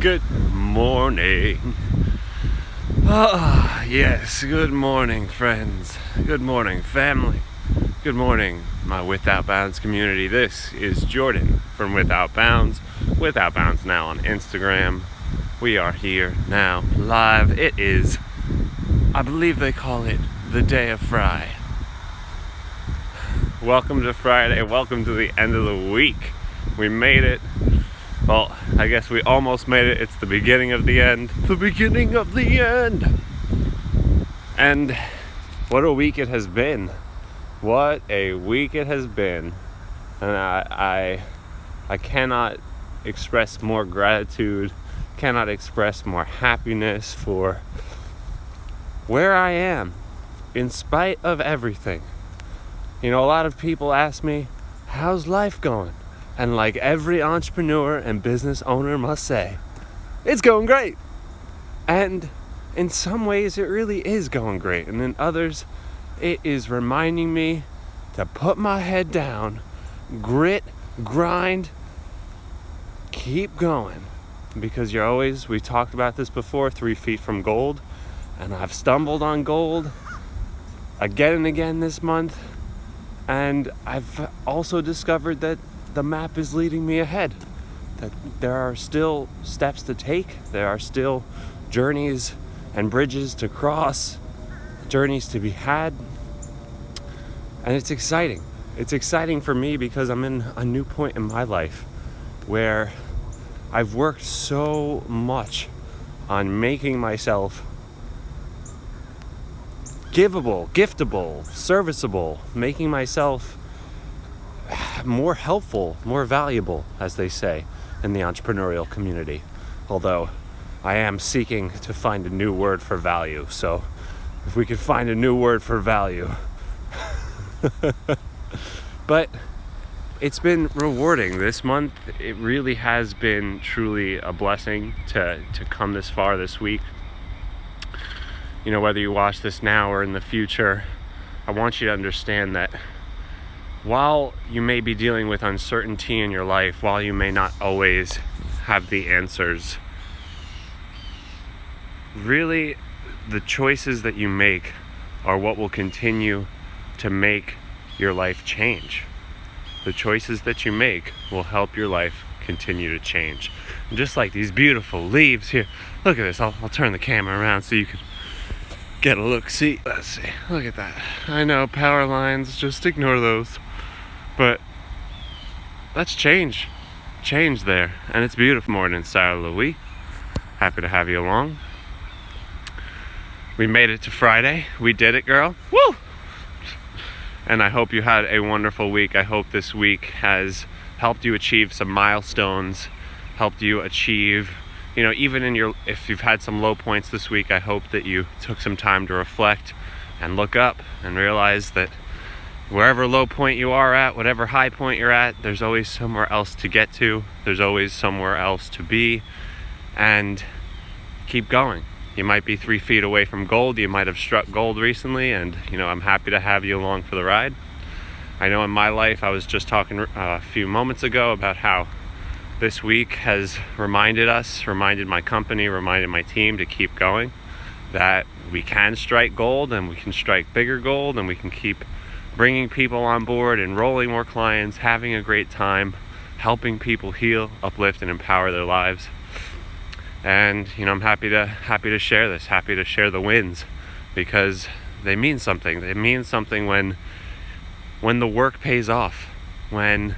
Good morning. Yes, good morning, friends. Good morning, family. Good morning, my Without Bounds community. This is Jordan from Without Bounds. Without Bounds now on Instagram. We are here now, live. It is, I believe they call it the day of Fry. Welcome to Friday. Welcome to the end of the week. We made it. Well, I guess we almost made it. It's the beginning of the end. The beginning of the end. And what a week it has been. What a week it has been. And I cannot express more gratitude, cannot express more happiness for where I am in spite of everything. You know, a lot of people ask me, how's life going? And like every entrepreneur and business owner must say, it's going great. And in some ways, it really is going great. And in others, it is reminding me to put my head down, grit, grind, keep going. Because we talked about this before, 3 feet from gold. And I've stumbled on gold again and again this month. And I've also discovered that the map is leading me ahead, that there are still steps to take, there are still journeys and bridges to cross, journeys to be had, and it's exciting. It's exciting for me because I'm in a new point in my life where I've worked so much on making myself giftable, serviceable, making myself more helpful, more valuable, as they say in the entrepreneurial community. Although I am seeking to find a new word for value. So if we could find a new word for value. But it's been rewarding this month. It really has been truly a blessing to come this far this week. You know, whether you watch this now or in the future, I want you to understand that while you may be dealing with uncertainty in your life, while you may not always have the answers, really the choices that you make are what will continue to make your life change. The choices that you make will help your life continue to change. And just like these beautiful leaves here, look at this. I'll turn the camera around so you can get a look. See, let's see. Look at that. I know, power lines, just ignore those. But that's change there, and it's beautiful. Morning, Sarah Louis. Happy to have you along. We made it to Friday. We did it, girl. Woo! And I hope you had a wonderful week. I hope this week has helped you achieve some milestones, helped you achieve, you know, even if you've had some low points this week, I hope that you took some time to reflect and look up and realize that wherever low point you are at, whatever high point you're at, there's always somewhere else to get to. There's always somewhere else to be. And keep going. You might be 3 feet away from gold. You might have struck gold recently. And, you know, I'm happy to have you along for the ride. I know in my life, I was just talking a few moments ago about how this week has reminded my company, reminded my team to keep going. That we can strike gold and we can strike bigger gold and we can keep bringing people on board, enrolling more clients, having a great time, helping people heal, uplift, and empower their lives. And, you know, I'm happy to share this, happy to share the wins, because they mean something. They mean something when the work pays off, when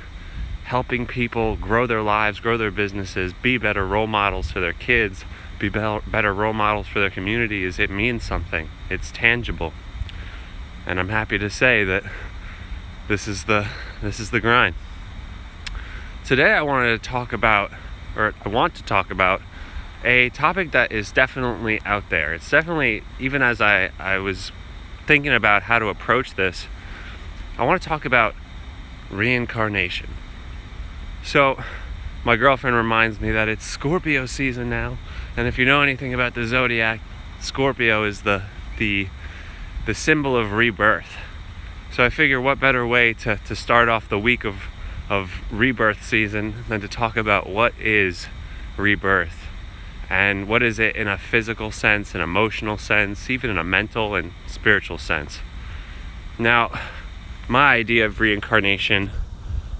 helping people grow their lives, grow their businesses, be better role models to their kids, be better role models for their communities. It means something. It's tangible. And I'm happy to say that this is the grind. Today I want to talk about a topic that is definitely out there. It's definitely, even as I was thinking about how to approach this, I want to talk about reincarnation. So my girlfriend reminds me that it's Scorpio season now. And if you know anything about the zodiac, Scorpio is the symbol of rebirth. So I figure what better way to start off the week of rebirth season than to talk about what is rebirth. And what is it in a physical sense, an emotional sense, even in a mental and spiritual sense? Now, my idea of reincarnation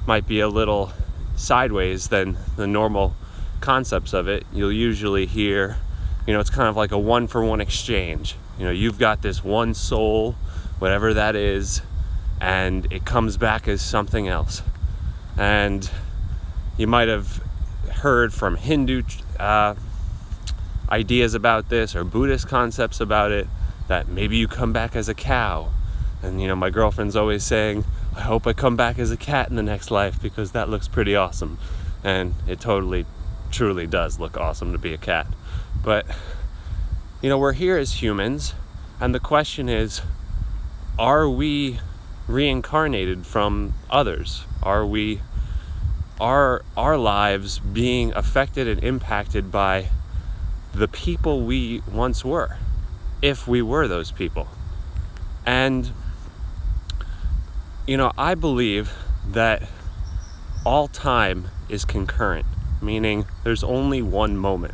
might be a little sideways than the normal concepts of it. You'll usually hear, it's kind of like a 1-for-1 exchange. You've got this one soul, whatever that is, and it comes back as something else. And you might have heard from Hindu ideas about this, or Buddhist concepts about it, that maybe you come back as a cow. And my girlfriend's always saying, I hope I come back as a cat in the next life, because that looks pretty awesome. And it totally, truly does look awesome to be a cat. But we're here as humans, and the question is, are we reincarnated from others? Are our lives being affected and impacted by the people we once were, if we were those people? And I believe that all time is concurrent, meaning there's only one moment.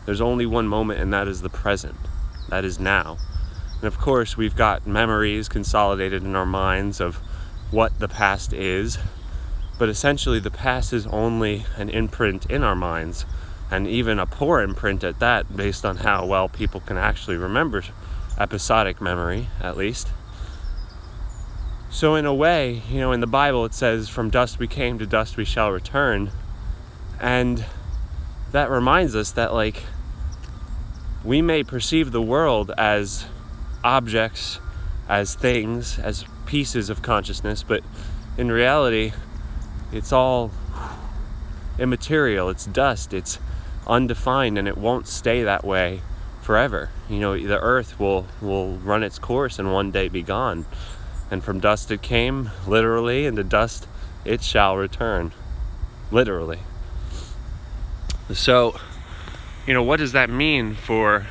There's only one moment, and that is the present. That is now. And of course, we've got memories consolidated in our minds of what the past is, but essentially the past is only an imprint in our minds, and even a poor imprint at that, based on how well people can actually remember episodic memory, at least. So in a way, in the Bible it says, from dust we came, to dust we shall return. And that reminds us that, we may perceive the world as objects, as things, as pieces of consciousness, but in reality, it's all immaterial, it's dust, it's undefined, and it won't stay that way forever. The earth will run its course and one day be gone. And from dust it came, literally, and to dust it shall return, literally. So, what does that mean for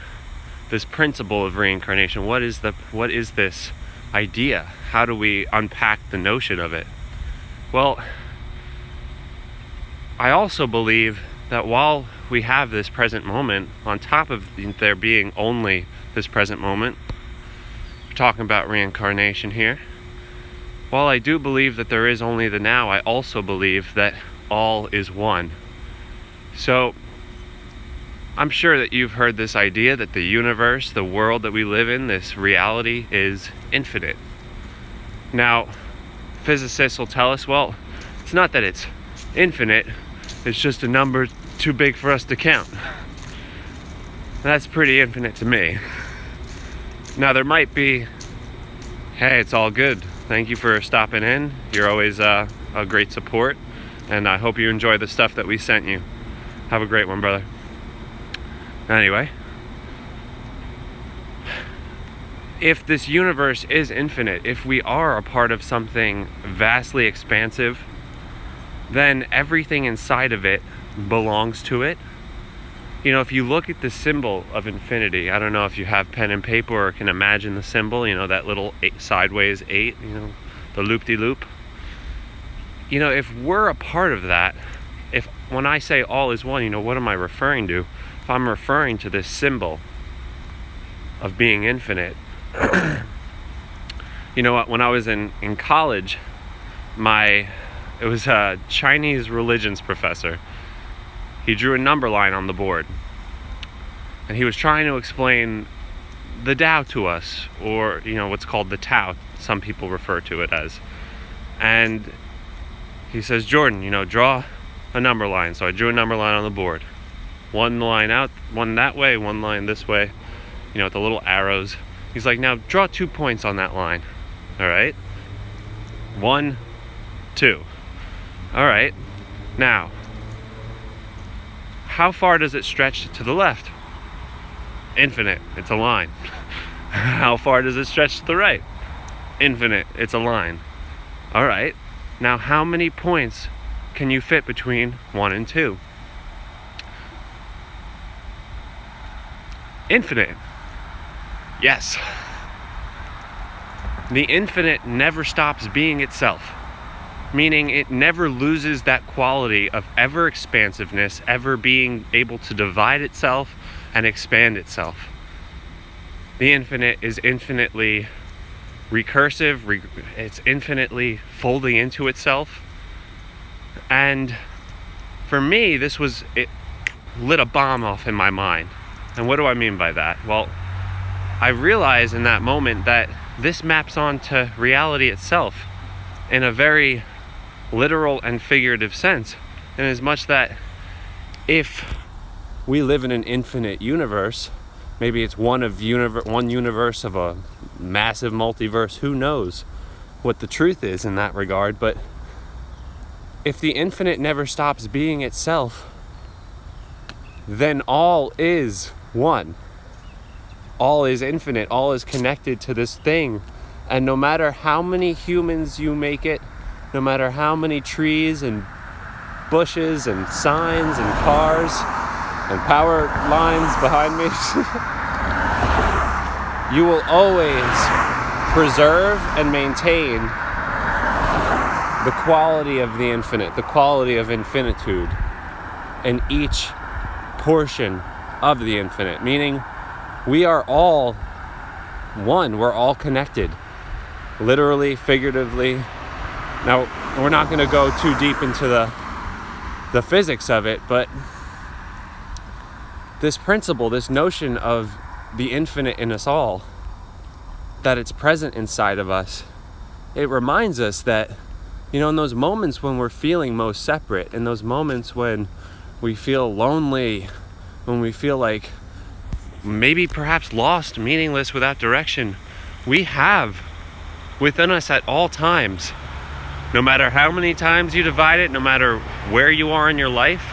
this principle of reincarnation? What is this idea? How do we unpack the notion of it? Well, I also believe that while we have this present moment, on top of there being only this present moment, we're talking about reincarnation here. While I do believe that there is only the now, I also believe that all is one. So, I'm sure that you've heard this idea that the universe, the world that we live in, this reality, is infinite. Now, physicists will tell us, well, it's not that it's infinite, it's just a number too big for us to count. That's pretty infinite to me. Now, there might be, hey, it's all good. Thank you for stopping in. You're always a great support, and I hope you enjoy the stuff that we sent you. Have a great one, brother. Anyway, if this universe is infinite, if we are a part of something vastly expansive, then everything inside of it belongs to it. If you look at the symbol of infinity, I don't know if you have pen and paper or can imagine the symbol, that little sideways 8, the loop-de-loop. If we're a part of that, when I say all is one, what am I referring to? If I'm referring to this symbol of being infinite, when I was in college, it was a Chinese religions professor. He drew a number line on the board, and he was trying to explain the Tao to us, or what's called the Tao, some people refer to it as. And he says, Jordan, draw a number line. So I drew a number line on the board. One line out, one that way, one line this way, with the little arrows. He's like, now draw 2 points on that line. All right. 1, 2. All right. Now, how far does it stretch to the left? Infinite. It's a line. How far does it stretch to the right? Infinite. It's a line. All right. Now, how many points can you fit between 1 and 2? Infinite. Yes. The infinite never stops being itself. meaning it never loses that quality of ever expansiveness, ever being able to divide itself and expand itself. The infinite is infinitely recursive, it's infinitely folding into itself. And for me, it lit a bomb off in my mind. And what do I mean by that? Well, I realized in that moment that this maps onto reality itself in a very literal and figurative sense, in as much that if we live in an infinite universe, maybe it's one universe of a massive multiverse, who knows what the truth is in that regard, but if the infinite never stops being itself, then all is one. All is infinite, all is connected to this thing. And no matter how many humans you make it, no matter how many trees and bushes and signs and cars and power lines behind me, you will always preserve and maintain the quality of the infinite, the quality of infinitude in each portion of the infinite, meaning we are all one, we're all connected, literally, figuratively. Now, we're not going to go too deep into the physics of it, but this principle, this notion of the infinite in us all, that it's present inside of us, it reminds us that, in those moments when we're feeling most separate, in those moments when we feel lonely, when we feel like maybe perhaps lost, meaningless, without direction, we have within us at all times, no matter how many times you divide it, no matter where you are in your life,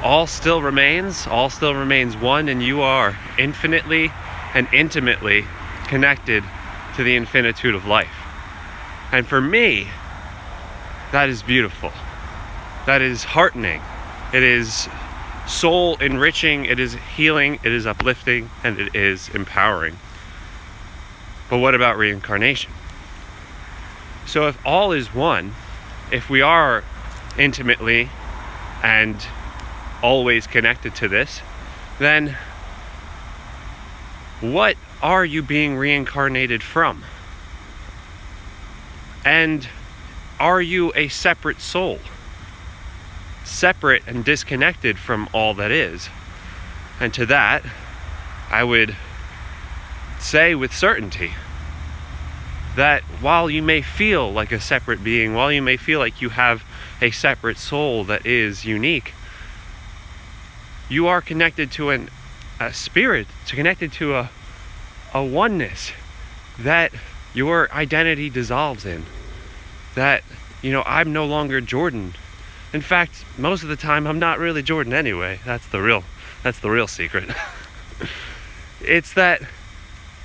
all still remains one, and you are infinitely and intimately connected to the infinitude of life. And for me, that is beautiful. That is heartening. It is soul enriching, it is healing, it is uplifting, and it is empowering. But what about reincarnation? So if all is one, if we are intimately and always connected to this, then what are you being reincarnated from? And are you a separate soul? Separate and disconnected from all that is? And to that, I would say with certainty that while you may feel like a separate being, while you may feel like you have a separate soul that is unique, you are connected to a spirit, connected to a oneness that your identity dissolves in. That, I'm no longer Jordan. In fact, most of the time I'm not really Jordan anyway. That's the real secret. It's that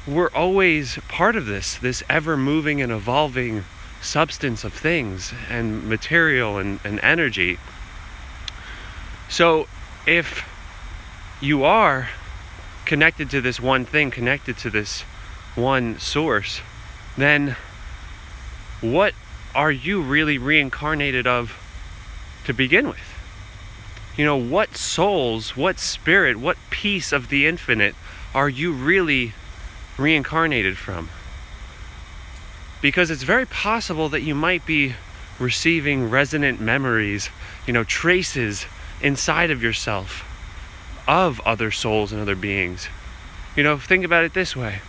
we're always part of this ever moving and evolving substance of things and material and energy. So if you are connected to this one thing, connected to this one source, then what are you really reincarnated of to begin with? What souls, what spirit, what piece of the infinite are you really reincarnated from? Because it's very possible that you might be receiving resonant memories, traces inside of yourself of other souls and other beings. Think about it this way.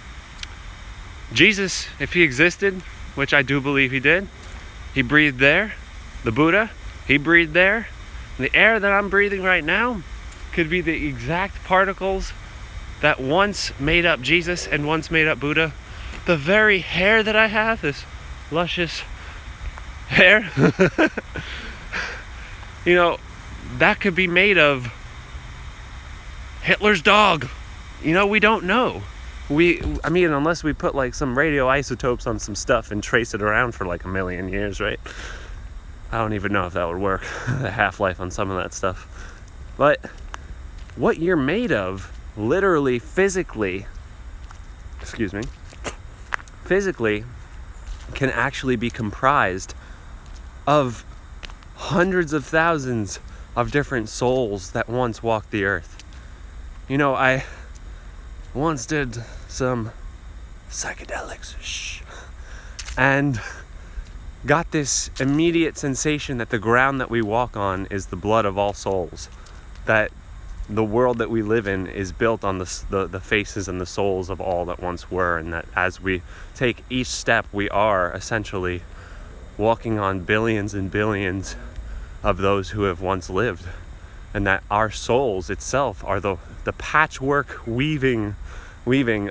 Jesus, if he existed, which I do believe he did, he breathed there. The Buddha, he breathed there. The air that I'm breathing right now could be the exact particles that once made up Jesus and once made up Buddha. The very hair that I have, this luscious hair, that could be made of Hitler's dog. We don't know. Unless we put like some radioisotopes on some stuff and trace it around for like 1 million years, right? I don't even know if that would work, the half-life on some of that stuff. But what you're made of, literally, physically, can actually be comprised of hundreds of thousands of different souls that once walked the earth. You know, I once did some psychedelics, and got this immediate sensation that the ground that we walk on is the blood of all souls, that the world that we live in is built on the faces and the souls of all that once were, and that as we take each step, we are essentially walking on billions and billions of those who have once lived, and that our souls itself are the patchwork weaving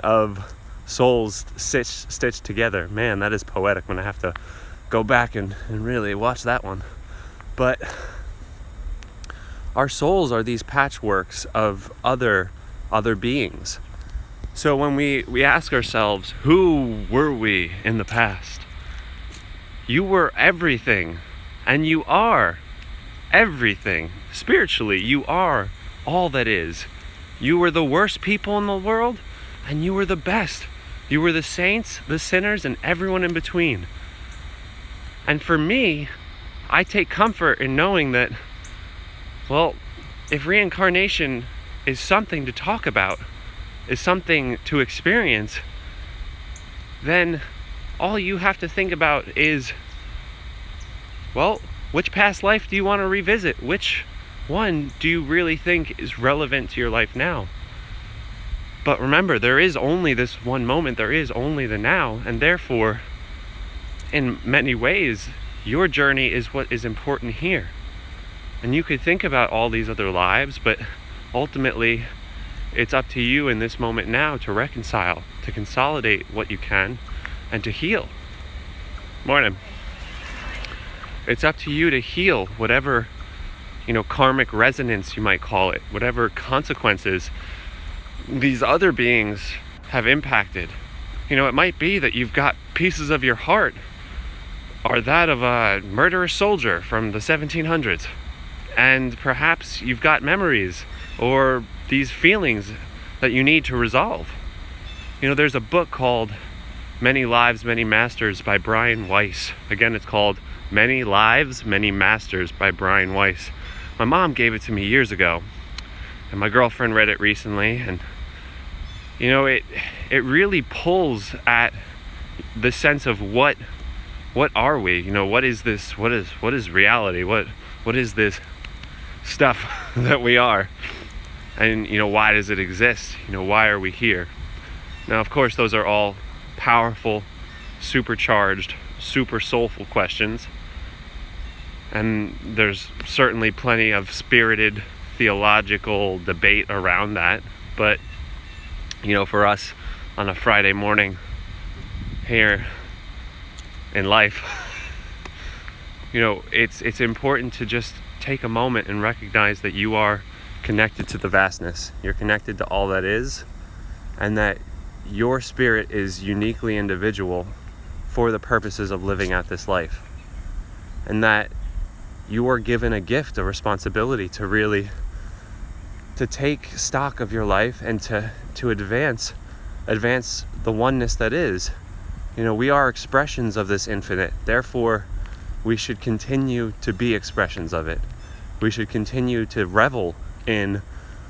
of souls stitched together. Man, that is poetic when I have to go back and really watch that one. But our souls are these patchworks of other beings. So when we ask ourselves, who were we in the past? You were everything, and you are everything. Spiritually, you are all that is. You were the worst people in the world, and you were the best. You were the saints, the sinners, and everyone in between. And for me, I take comfort in knowing that, well, if reincarnation is something to talk about, is something to experience, then all you have to think about is, well, which past life do you want to revisit? Which one do you really think is relevant to your life now? But remember, there is only this one moment, there is only the now, and therefore, in many ways, your journey is what is important here. And you could think about all these other lives, but ultimately, it's up to you in this moment now to reconcile, to consolidate what you can, and to heal. Morning. It's up to you to heal whatever, karmic resonance you might call it, whatever consequences these other beings have impacted. It might be that you've got pieces of your heart are that of a murderous soldier from the 1700s. And perhaps you've got memories or these feelings that you need to resolve. There's a book called Many Lives, Many Masters by Brian Weiss. Again, it's called Many Lives, Many Masters by Brian Weiss. My mom gave it to me years ago, and my girlfriend read it recently, and it really pulls at the sense of what are we? What is this? What is reality? What is this stuff that we are? And why does it exist? Why are we here? Now, of course, those are all powerful, supercharged, super soulful questions. And there's certainly plenty of spirited theological debate around that. But, for us on a Friday morning here in life, it's important to just take a moment and recognize that you are connected to the vastness. You're connected to all that is, and that your spirit is uniquely individual for the purposes of living out this life. And that you are given a gift, a responsibility to take stock of your life and to advance the oneness that is. We are expressions of this infinite. Therefore, we should continue to be expressions of it. We should continue to revel in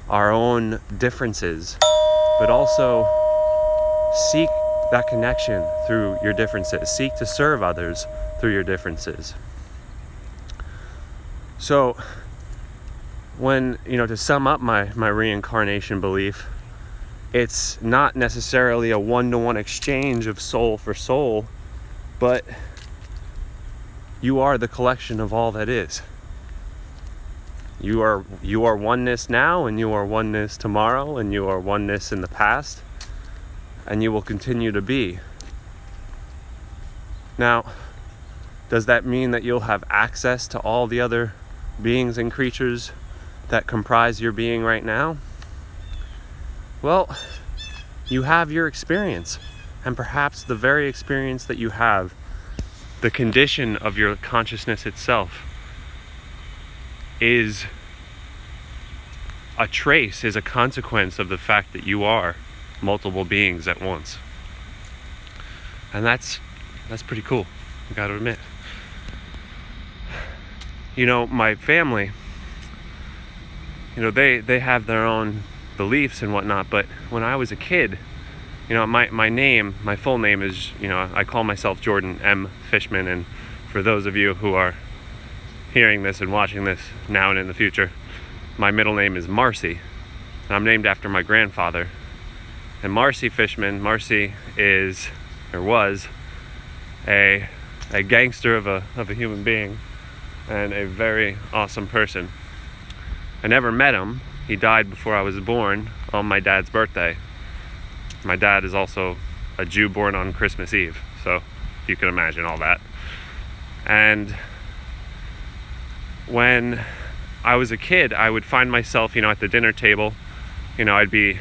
our own differences, but also seek that connection through your differences. Seek to serve others through your differences. So, when, to sum up my reincarnation belief, it's not necessarily a one-to-one exchange of soul for soul, but you are the collection of all that is. You are oneness now, and you are oneness tomorrow, and you are oneness in the past, and you will continue to be. Now, does that mean that you'll have access to all the other beings and creatures that comprise your being right now? Well, you have your experience, and perhaps the very experience that you have, the condition of your consciousness itself, is a consequence of the fact that you are multiple beings at once. And that's pretty cool, I gotta admit. my family, they have their own beliefs and whatnot, but when I was a kid, my full name is, I call myself Jordan M. Fishman, and for those of you who are hearing this and watching this now and in the future, my middle name is Marcy, and I'm named after my grandfather. And Marcy Fishman, Marcy was a gangster of a human being and a very awesome person. I never met him. He died before I was born on my dad's birthday. My dad is also a Jew born on Christmas Eve, so you can imagine all that. And when I was a kid, I would find myself, at the dinner table, I'd be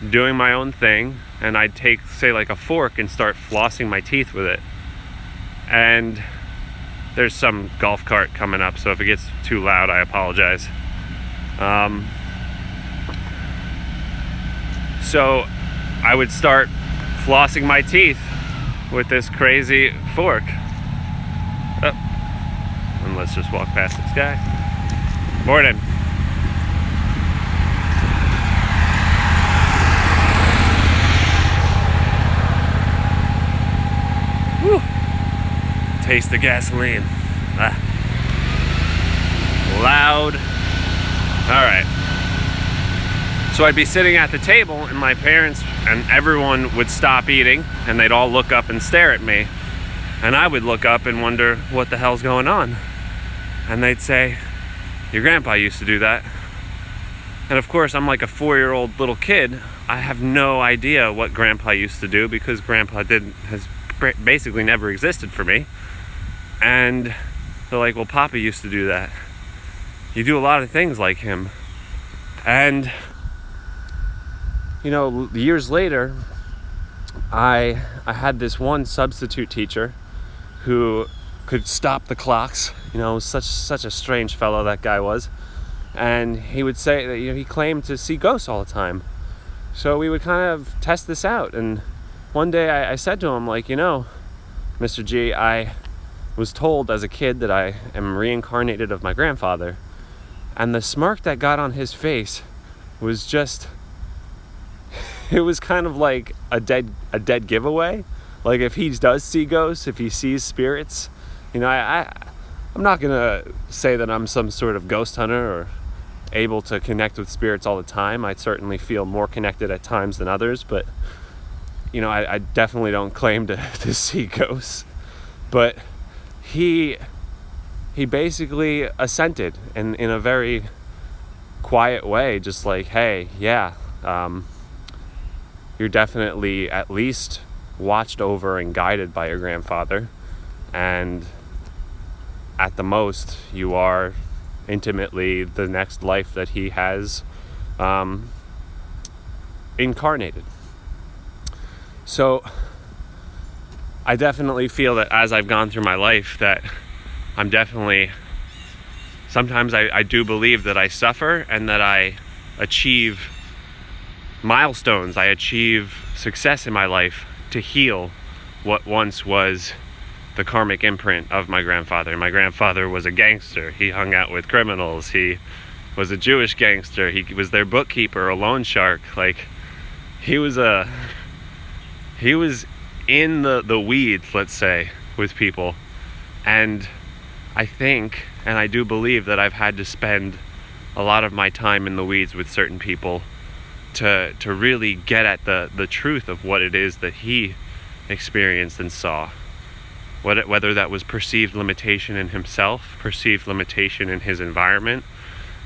doing my own thing, and I'd take, say, like a fork and start flossing my teeth with it. And there's some golf cart coming up, so if it gets too loud, I apologize. So I would start flossing my teeth with this crazy fork. And let's just walk past this guy. Morning. Woo. Taste the gasoline. Loud. All right. So I'd be sitting at the table, and my parents and everyone would stop eating, and they'd all look up and stare at me. And I would look up and wonder what the hell's going on. And they'd say, "Your grandpa used to do that." And of course, I'm like a 4-year-old little kid. I have no idea what grandpa used to do, because grandpa has basically never existed for me. And they're like, "Well, Papa used to do that. You do a lot of things like him." And years later, I had this one substitute teacher who could stop the clocks. Such a strange fellow that guy was. And he would say that he claimed to see ghosts all the time. So we would kind of test this out. And one day I said to him, like, "Mr. G, I was told as a kid that I am reincarnated of my grandfather." And the smirk that got on his face was just, it was kind of like a dead giveaway. Like, if he does see ghosts, if he sees spirits, I'm not gonna say that I'm some sort of ghost hunter or able to connect with spirits all the time. I certainly feel more connected at times than others, but I definitely don't claim to see ghosts. But he basically assented in a very quiet way, just like, "Hey, yeah, you're definitely at least watched over and guided by your grandfather, and at the most, you are intimately the next life that he has incarnated." So I definitely feel that as I've gone through my life, that I'm definitely, sometimes I do believe that I suffer and that I achieve milestones, I achieve success in my life to heal what once was the karmic imprint of my grandfather. My grandfather was a gangster. He hung out with criminals. He was a Jewish gangster. He was their bookkeeper, a loan shark. Like, he was in the weeds, let's say, with people. And I think, and I do believe, that I've had to spend a lot of my time in the weeds with certain people to really get at the truth of what it is that he experienced and saw. Whether that was perceived limitation in himself, perceived limitation in his environment,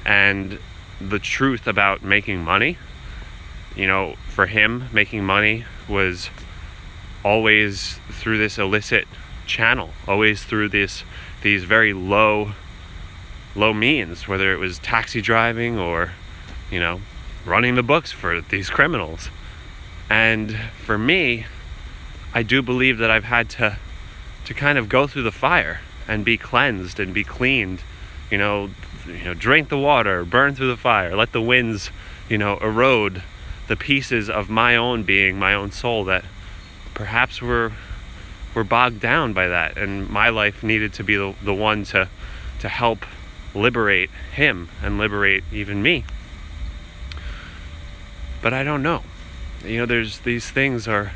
and the truth about making money. For him, making money was always through this illicit channel, always through these very low means, whether it was taxi driving or, running the books for these criminals. And for me, I do believe that I've had to kind of go through the fire and be cleansed and be cleaned, drink the water, burn through the fire, let the winds, erode the pieces of my own being, my own soul that perhaps were bogged down by that. And my life needed to be the one to to help liberate him and liberate even me. But I don't know. There's these things they're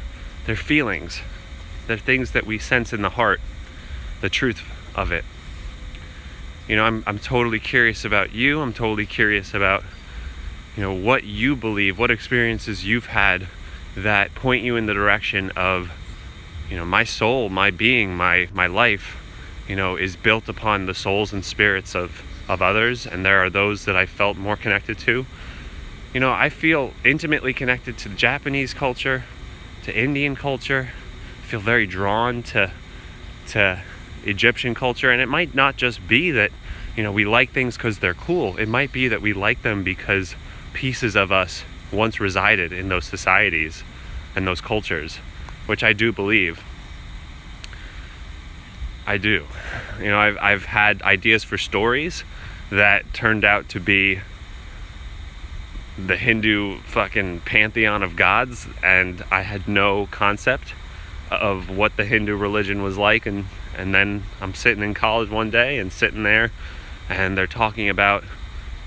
feelings. They're things that we sense in the heart, the truth of it. I'm totally curious about you. I'm totally curious about, what you believe, what experiences you've had that point you in the direction of, my soul, my being, my life, is built upon the souls and spirits of others. And there are those that I felt more connected to. I feel intimately connected to the Japanese culture, to Indian culture. I feel very drawn to Egyptian culture. And it might not just be that, we like things because they're cool. It might be that we like them because pieces of us once resided in those societies and those cultures, which I do believe. I do. I've had ideas for stories that turned out to be the Hindu fucking pantheon of gods, and I had no concept of what the Hindu religion was like, and then I'm sitting in college one day and sitting there and they're talking about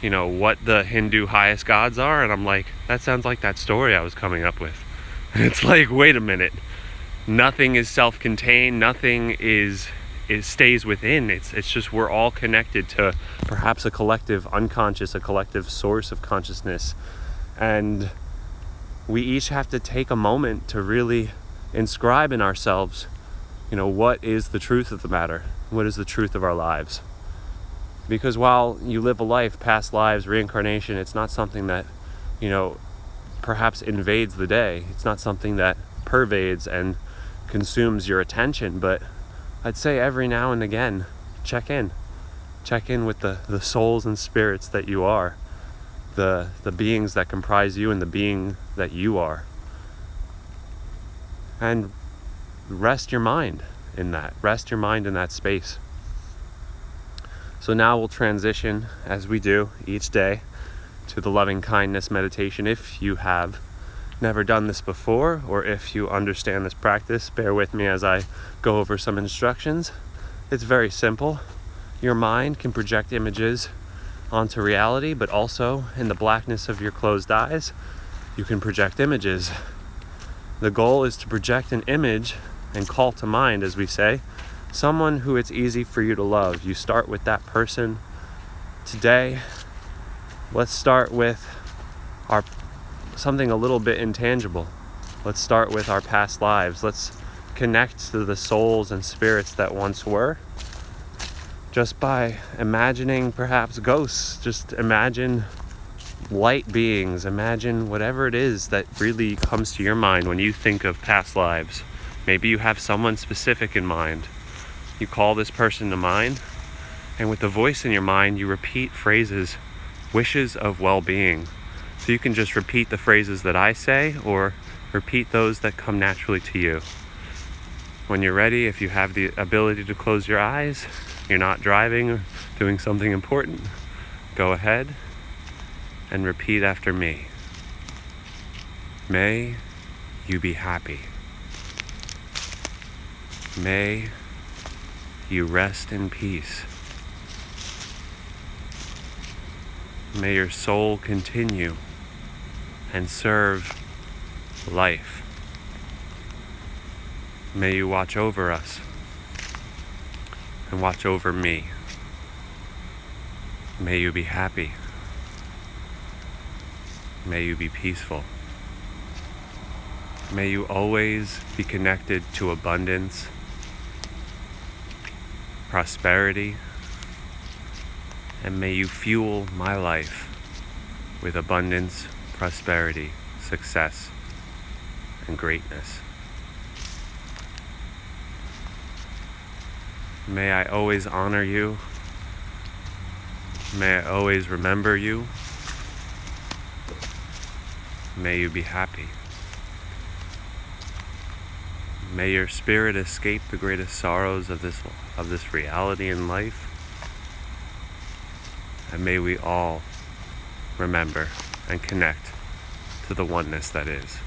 what the Hindu highest gods are, and I'm like, that sounds like that story I was coming up with. And it's like, wait a minute, nothing is self-contained, nothing stays within. It's just we're all connected to perhaps a collective unconscious, a collective source of consciousness, and we each have to take a moment to really inscribe in ourselves, what is the truth of the matter, what is the truth of our lives. Because while you live a life, past lives, reincarnation, it's not something that perhaps invades the day. It's not something that pervades and consumes your attention, but I'd say every now and again, check in with the souls and spirits that you are, the beings that comprise you and the being that you are, and rest your mind in that space. So now we'll transition, as we do each day, to the loving kindness meditation. If you have never done this before, or if you understand this practice, bear with me as I go over some instructions. It's very simple. Your mind can project images onto reality, but also in the blackness of your closed eyes, you can project images. The goal is to project an image and call to mind, as we say, someone who it's easy for you to love. You start with that person. Today, let's start with something a little bit intangible. Let's start with our past lives. Let's connect to the souls and spirits that once were. Just by imagining perhaps ghosts, just imagine light beings, imagine whatever it is that really comes to your mind when you think of past lives. Maybe you have someone specific in mind. You call this person to mind, and with the voice in your mind, you repeat phrases, wishes of well-being. So you can just repeat the phrases that I say, or repeat those that come naturally to you. When you're ready, if you have the ability to close your eyes, you're not driving or doing something important, go ahead and repeat after me. May you be happy. May you rest in peace. May your soul continue and serve life. May you watch over us and watch over me. May you be happy. May you be peaceful. May you always be connected to abundance, prosperity, and may you fuel my life with abundance, prosperity, success, and greatness. May I always honor you. May I always remember you. May you be happy. May your spirit escape the greatest sorrows of this reality in life. And may we all remember and connect to the oneness that is.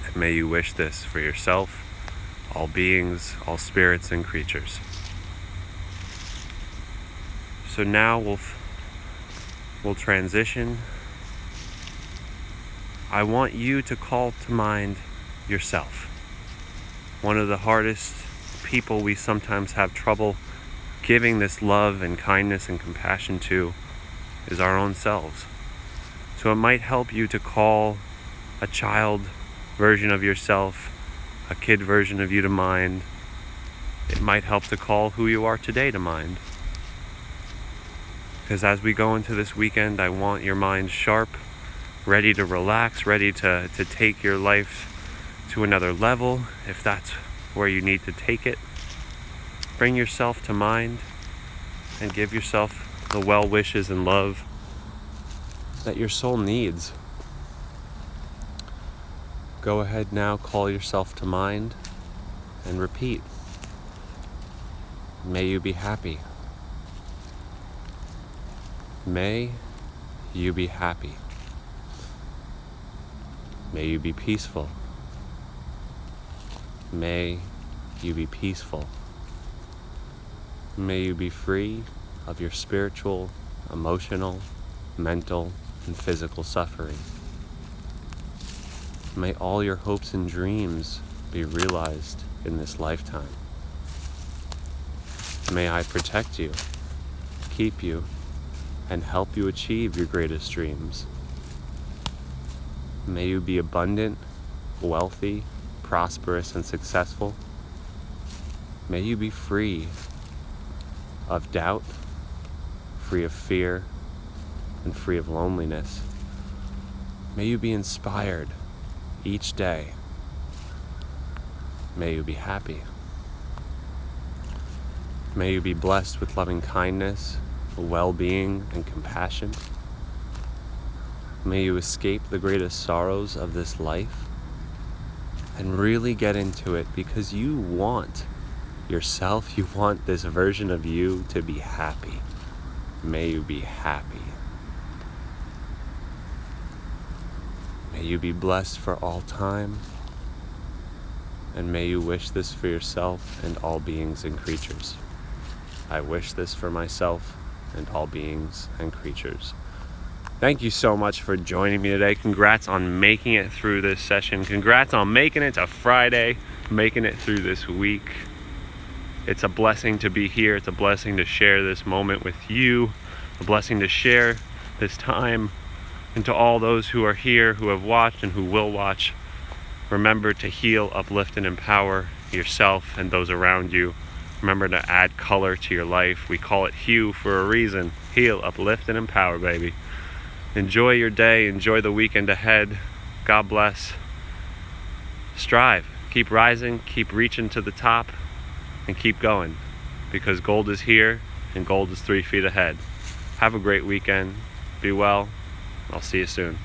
And may you wish this for yourself, all beings, all spirits and creatures. So now we'll transition. I want you to call to mind yourself. One of the hardest people we sometimes have trouble giving this love and kindness and compassion to is our own selves. So it might help you to call a child version of yourself, a kid version of you to mind. It might help to call who you are today to mind. Because as we go into this weekend, I want your mind sharp, ready to relax, ready to take your life to another level, if that's where you need to take it. Bring yourself to mind and give yourself the well wishes and love that your soul needs. Go ahead now, call yourself to mind and repeat. May you be happy. May you be happy. May you be peaceful. May you be peaceful. May you be free of your spiritual, emotional, mental, and physical suffering. May all your hopes and dreams be realized in this lifetime. May I protect you, keep you, and help you achieve your greatest dreams. May you be abundant, wealthy, prosperous, and successful. May you be free of doubt, free of fear, and free of loneliness. May you be inspired each day. May you be happy. May you be blessed with loving kindness, well-being, and compassion. May you escape the greatest sorrows of this life and really get into it because you want yourself, you want this version of you to be happy. May you be happy. May you be blessed for all time, and may you wish this for yourself and all beings and creatures. I wish this for myself and all beings and creatures. Thank you so much for joining me today. Congrats on making it through this session. Congrats on making it to Friday, making it through this week. It's a blessing to be here. It's a blessing to share this moment with you, a blessing to share this time. And to all those who are here, who have watched and who will watch, remember to heal, uplift, and empower yourself and those around you. Remember to add color to your life. We call it hue for a reason. Heal, uplift, and empower, baby. Enjoy your day. Enjoy the weekend ahead. God bless. Strive. Keep rising. Keep reaching to the top. And keep going. Because gold is here and gold is 3 feet ahead. Have a great weekend. Be well. I'll see you soon.